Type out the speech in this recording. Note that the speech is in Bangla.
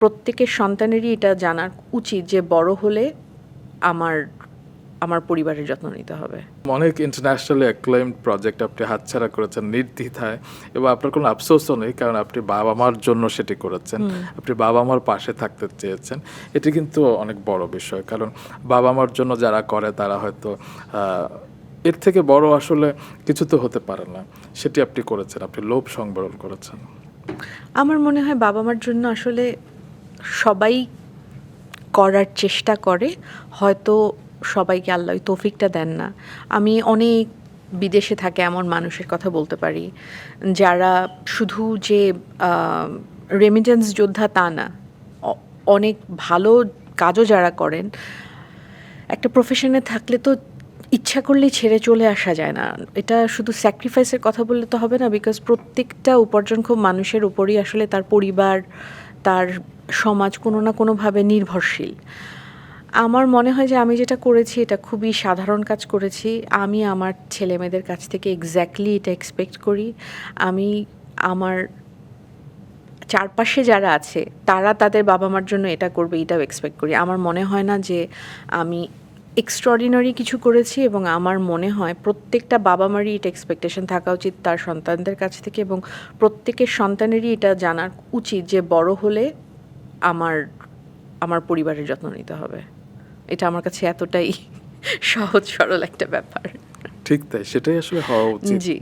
প্রত্যেকের সন্তানেরই এটা জানা উচিত যে বড় হলে আমার আমার পরিবারের যত্ন নিতে হবে। অনেক ইন্টারন্যাশনালি অ্যাক্লেইমড প্রজেক্ট আপনি হাতছাড়া করেছেন নির্দ্বিধায়, এবং আপনার কোনো আফসোসও নেই, কারণ আপনি বাবা মার জন্য সেটি করেছেন। আপনি বাবা মার পাশে থাকতে চেয়েছেন। এটি কিন্তু অনেক বড় বিষয়, কারণ বাবা মার জন্য যারা করে তারা হয়তো এর থেকে বড় আসলে কিছু তো হতে পারে না। সেটি আপনি করেছেন, আপনি লোভ সংবরণ করেছেন। আমার মনে হয় বাবা মার জন্য আসলে সবাই করার চেষ্টা করে, হয়তো সবাইকে আল্লাহ ওই তৌফিকটা দেন না। আমি অনেক বিদেশে থাকে এমন মানুষের কথা বলতে পারি যারা শুধু যে রেমিটেন্স যোদ্ধা তা না, অনেক ভালো কাজও যারা করেন। একটা প্রফেশনে থাকলে তো ইচ্ছা করলেই ছেড়ে চলে আসা যায় না। এটা শুধু স্যাক্রিফাইসের কথা বললে তো হবে না, বিকজ প্রত্যেকটা উপার্জনক্ষম মানুষের উপরই আসলে তার পরিবার, তার সমাজ কোনো না কোনোভাবে নির্ভরশীল। আমার মনে হয় যে আমি যেটা করেছি এটা খুবই সাধারণ কাজ করেছি। আমি আমার ছেলেমেয়েদের কাছ থেকে এক্স্যাক্টলি এটা এক্সপেক্ট করি। আমি আমার চারপাশে যারা আছে তারা তাদের বাবা মার জন্য এটা করবে এটাও এক্সপেক্ট করি। আমার মনে হয় না যে আমি এক্সট্রাঅর্ডিনারি কিছু করেছি, এবং আমার মনে হয় প্রত্যেকটা বাবা মারই এটা এক্সপেকটেশন থাকা উচিত তার সন্তানদের কাছ থেকে, এবং প্রত্যেকের সন্তানেরই এটা জানা উচিত যে বড় হলে আমার আমার পরিবারের যত্ন নিতে হবে। এটা আমার কাছে এতটাই সহজ সরল একটা ব্যাপার। ঠিক তাই, সেটাই আসলে হওয়া উচিত। জি।